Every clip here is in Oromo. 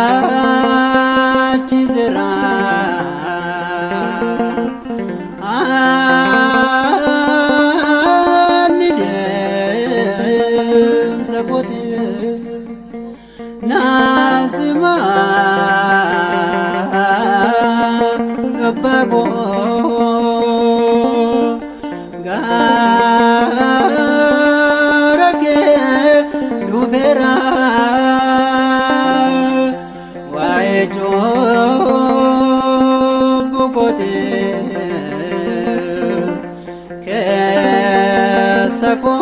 faci zera alidem sakote nasma kabago garake duvera bukote kesako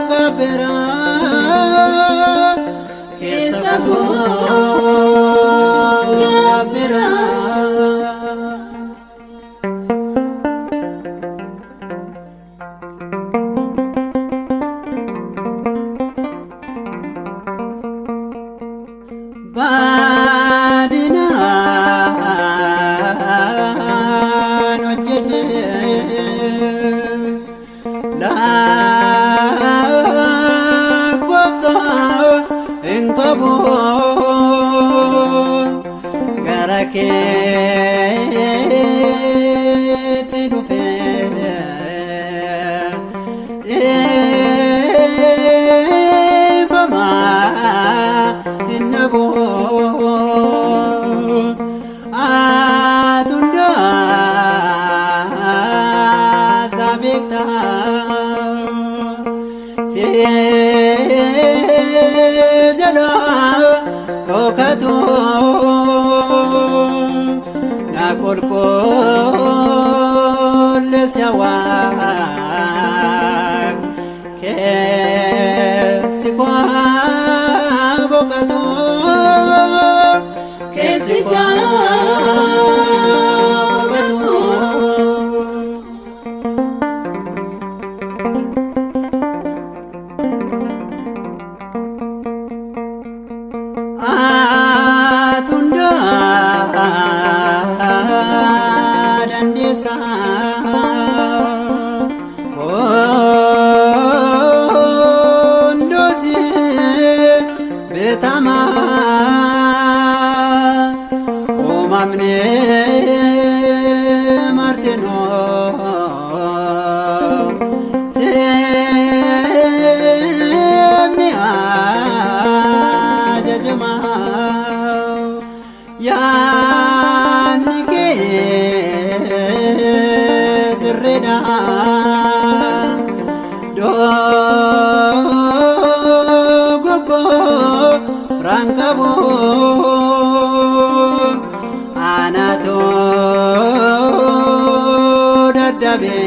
ngabera kesako ngabera badina nojede la kwapsa engkabo garake tedufe fama innabo atunda sabekta sejala okato nakorkol siawak kesikwa bokato kesikwa bokato atunda dandesa ondosi betama omamne marteno semni ajajma yanike zreda do gogo rankabo anato dadabe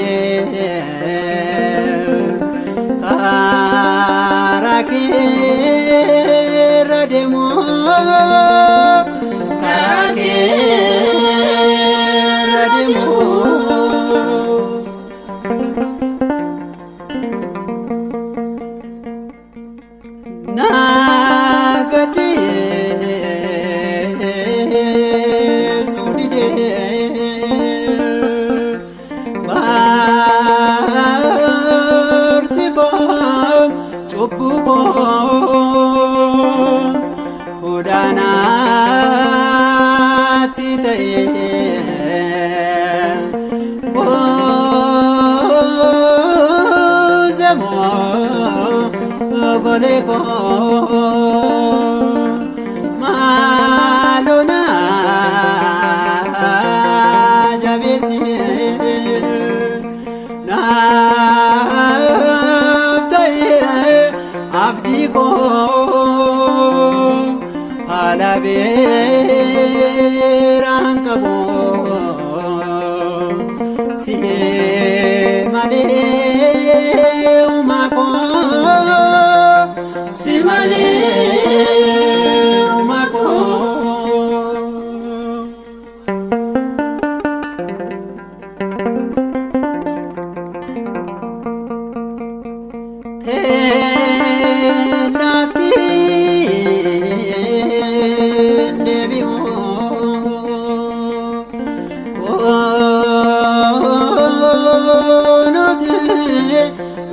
karaki rademo karaki rademo nagati sudide barsifa cubuko udana titaye zemo goleko malona jabesi naftaye abdiko alabeerankabo si male umako si male umako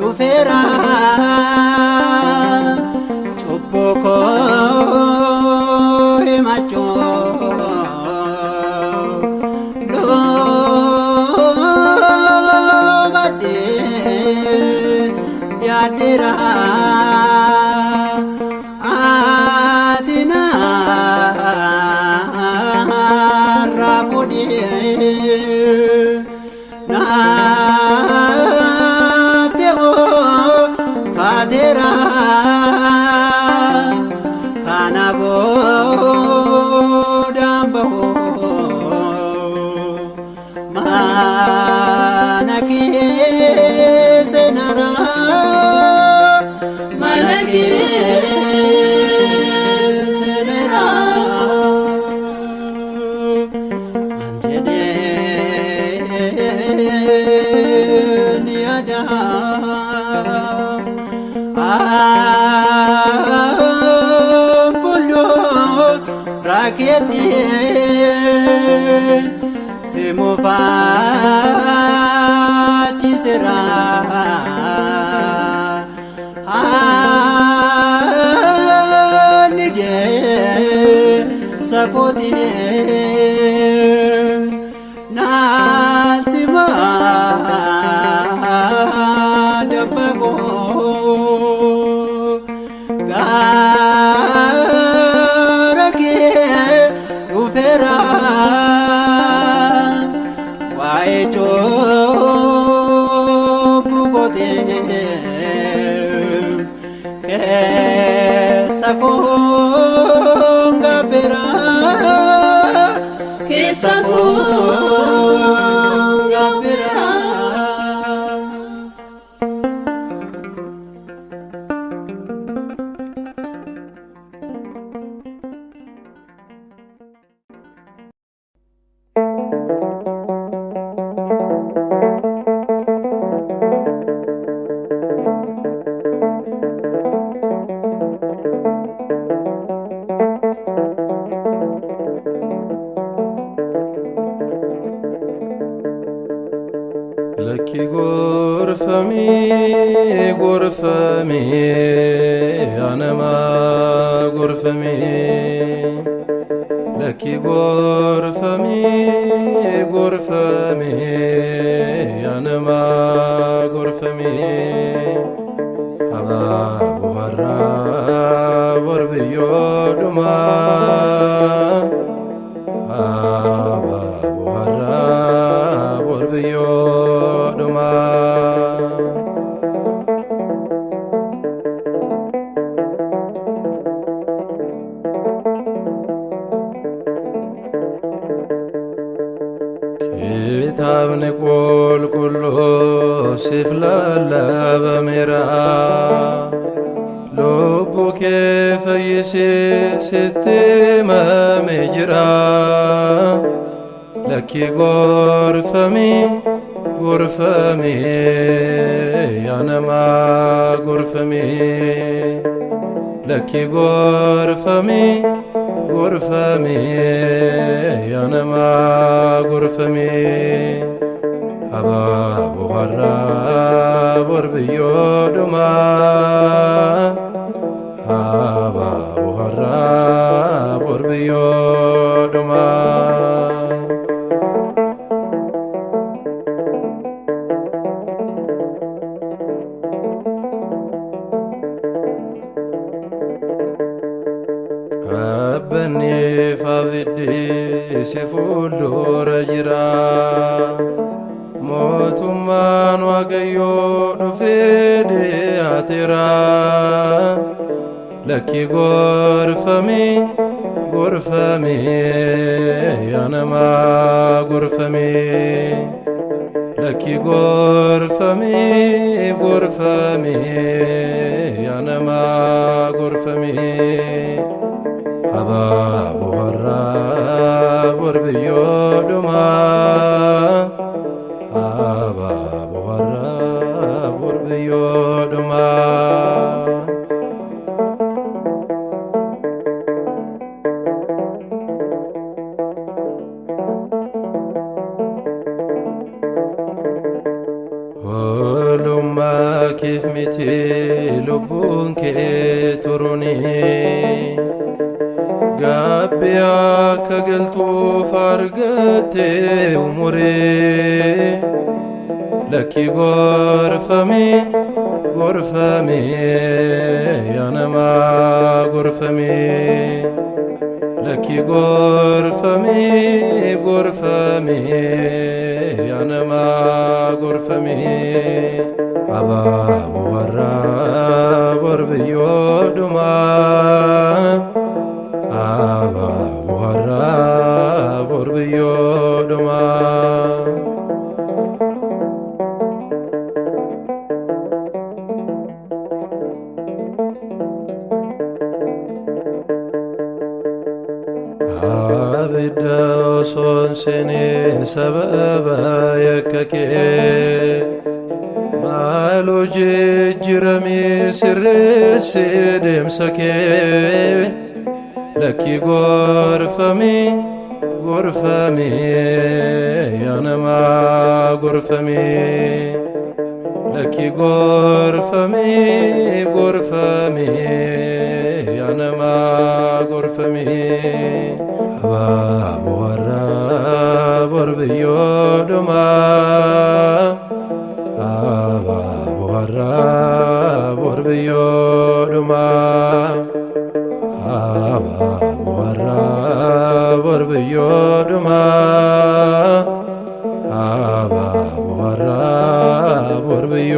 Ufera keetti simufaachisera haalli deemsa kooti naasima dabbaqoo gaara kee dhufeera waa'ee cubbu kootee keessa koon gabbeera keessa koon gabbeera. Lakki gorfamee gorfamee anama gorfamee lakki gorfamee gorfamee anama gorfamee abaabu har'aa borbiyyoo dhumaa abaabu har'aa borbiyyoo kitaabni qulqulluu siif lallabameera lubbuu kee fayyisee sitti himamee jira lakki gorfamee gorfamee anama gorfamee lakki gorfamee gorfamee anama gorfamee abaabu har'aa borbiyyoo dhumaa abaabu har'aa borbiyyoo dhumaa. Abbanniif abiddi si fuuldura jira mootummaan Waaqayyoo dhufee dhi'aateera lakki gorfamee gorfamee anama gorfamee lakki gorfamee gorfamee anama gorfamee abaabu har'aa borbiyyoo dhumaa abaabu har'aa borbiyyoo dhumaa. Oolummaa keef miti lubbuun kee turunii Gabbi akka galtuuf argattee umuree lakki gorfamee gorfamee anama gorfamee lakki gorfamee gorfamee anama gorfamee abaabu har'aa borbiyyoo dhumaa abaabu har'aa borbiyyoo dhumaa. Abidda osoon seeneen sababa yakka kee maaloo jijjiiramee sirreessee deemsa kee ለኪ ጎርፈሚ ጎርፈሚ ያነማ ጎርፈሚ ለኪ ጎርፈሚ ጎርፈሚ ያነማ ጎርፈሚ አባብ ወራ ቦርብዮ ዶማ አባብ ወራ ቦርብዮ ዶማ አባብ ወራ ቦርብዮ ዶማ አባብ ወራ ቦርብዮ